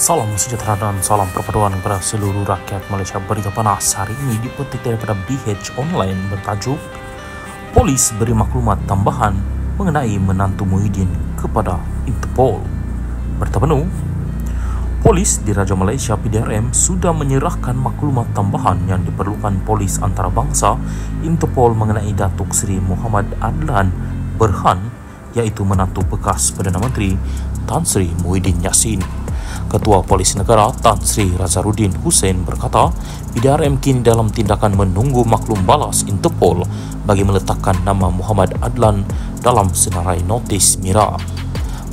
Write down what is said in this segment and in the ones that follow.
Salam sejahtera dan salam perpaduan kepada seluruh rakyat Malaysia. Berita panas hari ini dipetik daripada BH Online bertajuk Polis beri maklumat tambahan mengenai menantu Muhyiddin kepada Interpol. Berita penuh, Polis di Raja Malaysia PDRM sudah menyerahkan maklumat tambahan yang diperlukan Polis Antarabangsa Interpol mengenai Datuk Seri Muhammad Adlan Berhan, iaitu menantu bekas Perdana Menteri Tan Sri Muhyiddin Yassin. Ketua Polis Negara Tan Sri Razaruddin Hussein berkata, PDRM kini dalam tindakan menunggu maklum balas Interpol bagi meletakkan nama Muhammad Adlan dalam senarai notis MIRA.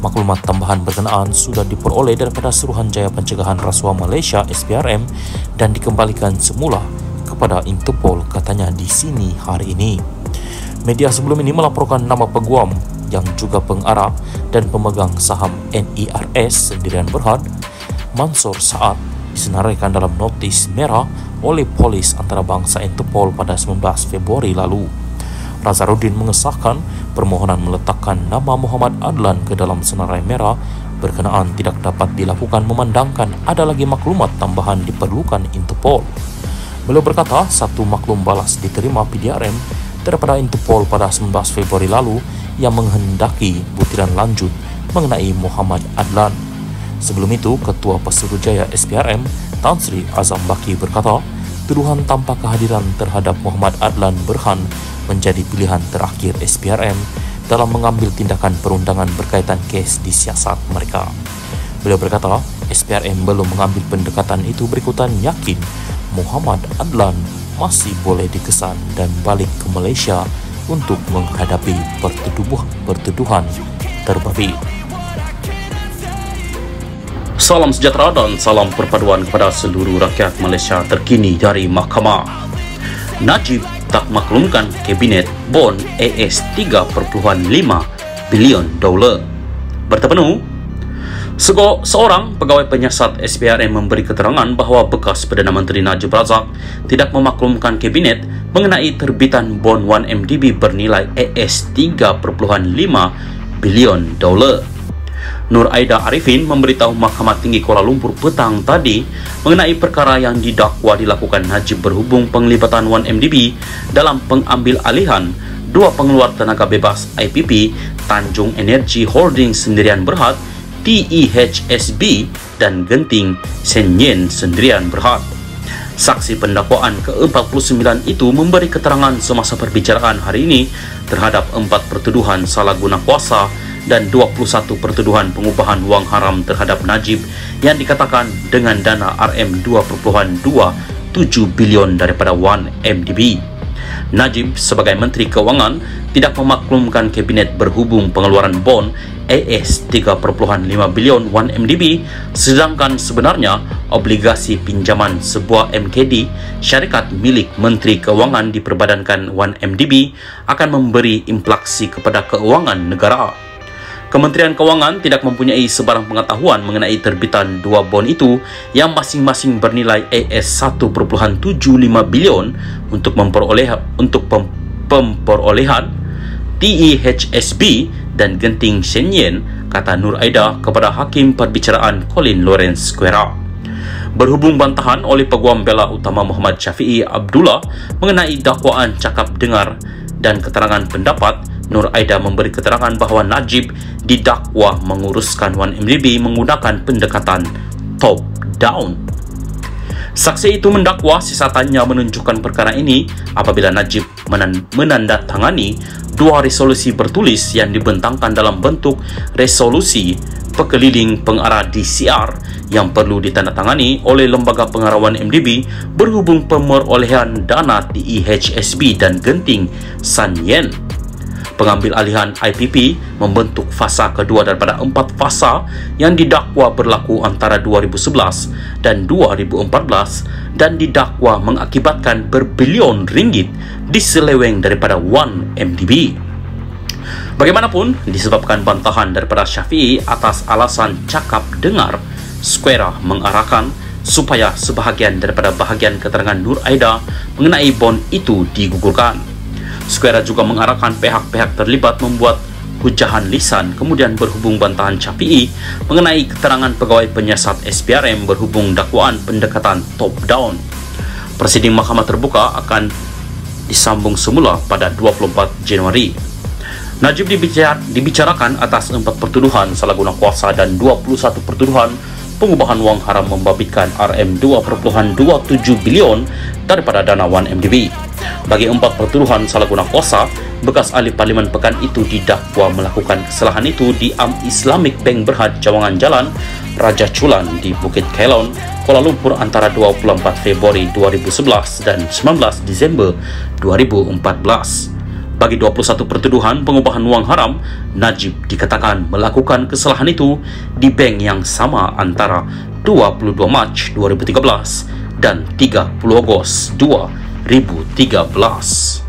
Maklumat tambahan berkenaan sudah diperoleh daripada Suruhanjaya Pencegahan Rasuah Malaysia SPRM dan dikembalikan semula kepada Interpol, katanya di sini hari ini. Media sebelum ini melaporkan nama peguam yang juga pengarah dan pemegang saham NERS Sendirian Berhad, Mansur Saad, disenaraikan dalam notis merah oleh Polis Antarabangsa Interpol pada 19 Februari lalu. Razaruddin mengesahkan permohonan meletakkan nama Muhammad Adlan ke dalam senarai merah berkenaan tidak dapat dilakukan memandangkan ada lagi maklumat tambahan diperlukan Interpol. Beliau berkata, satu maklum balas diterima PDRM daripada Interpol pada 19 Februari lalu yang menghendaki butiran lanjut mengenai Muhammad Adlan. Sebelum itu, Ketua Pesuruhjaya SPRM Tan Sri Azam Baki berkata, tuduhan tanpa kehadiran terhadap Muhammad Adlan Berhan menjadi pilihan terakhir SPRM dalam mengambil tindakan perundangan berkaitan kes disiasat mereka. Beliau berkata, SPRM belum mengambil pendekatan itu berikutan yakin Muhammad Adlan masih boleh dikesan dan balik ke Malaysia untuk menghadapi pertuduhan terbabit. Salam sejahtera dan salam perpaduan kepada seluruh rakyat Malaysia. Terkini dari Mahkamah, Najib tak maklumkan Kabinet Bond AS 3.5 bilion dolar. Berita penuh, seorang pegawai penyiasat SPRM memberi keterangan bahawa bekas Perdana Menteri Najib Razak tidak memaklumkan Kabinet mengenai terbitan bond 1MDB bernilai AS 3.5 bilion dolar. Nur Aida Arifin memberitahu Mahkamah Tinggi Kuala Lumpur petang tadi mengenai perkara yang didakwa dilakukan Najib berhubung penglibatan 1MDB dalam pengambil alihan dua pengeluar tenaga bebas IPP Tanjung Energy Holding Sendirian Berhad TEHSB dan Genting Senyen Sendirian Berhad. Saksi pendakwaan ke-49 itu memberi keterangan semasa perbicaraan hari ini terhadap 4 pertuduhan salah guna kuasa dan 21 pertuduhan pengubahan wang haram terhadap Najib yang dikatakan dengan dana RM2.27 bilion daripada 1MDB. Najib sebagai Menteri Keuangan tidak memaklumkan Kabinet berhubung pengeluaran bond AS 3.5 bilion 1MDB, sedangkan sebenarnya obligasi pinjaman sebuah MKD syarikat milik Menteri Keuangan diperbadankan 1MDB akan memberi inflasi kepada keuangan negara. Kementerian Keuangan tidak mempunyai sebarang pengetahuan mengenai terbitan dua bond itu yang masing-masing bernilai AS 1.75 bilion untuk pemperolehan TEHSB dan Genting Senyen, kata Nur Aida kepada Hakim Perbicaraan Colin Lawrence Square. Berhubung bantahan oleh Peguam Bela Utama Muhammad Syafiee Abdullah mengenai dakwaan cakap dengar dan keterangan pendapat, Nur Aida memberi keterangan bahawa Najib didakwa menguruskan 1MDB menggunakan pendekatan top down. Saksi itu mendakwa sisatannya menunjukkan perkara ini apabila Najib menandatangani dua resolusi bertulis yang dibentangkan dalam bentuk resolusi pekeliling pengarah DCR yang perlu ditandatangani oleh Lembaga Pengarah 1MDB berhubung pemerolehan dana TEHSB dan Genting Senyen. Pengambil alihan IPP membentuk fasa kedua daripada 4 fasa yang didakwa berlaku antara 2011 dan 2014 dan didakwa mengakibatkan berbilion ringgit diseleweng daripada 1MDB. Bagaimanapun, disebabkan bantahan daripada Syafiee atas alasan cakap dengar, Square mengarahkan supaya sebahagian daripada bahagian keterangan Nur Aida mengenai bond itu digugurkan. Square juga mengarahkan pihak-pihak terlibat membuat Hujahan lisan kemudian berhubung bantahan Syafi'i mengenai keterangan pegawai penyiasat SPRM berhubung dakwaan pendekatan top-down. Persiding Mahkamah Terbuka akan disambung semula pada 24 Januari. Najib dibicarakan atas 4 pertuduhan salah guna kuasa dan 21 pertuduhan pengubahan wang haram membabitkan Rm2.27 bilion daripada dana 1MDB. Bagi 4 pertuduhan salah guna kuasa, bekas ahli parlimen pekan itu didakwa melakukan kesalahan itu di Islamic Bank Berhad Cawangan Jalan Raja Chulan di Bukit Kelon, Kuala Lumpur antara 24 Februari 2011 dan 19 Disember 2014. Bagi 21 pertuduhan pengubahan wang haram, Najib dikatakan melakukan kesalahan itu di bank yang sama antara 22 Mac 2013 dan 30 Ogos 2013.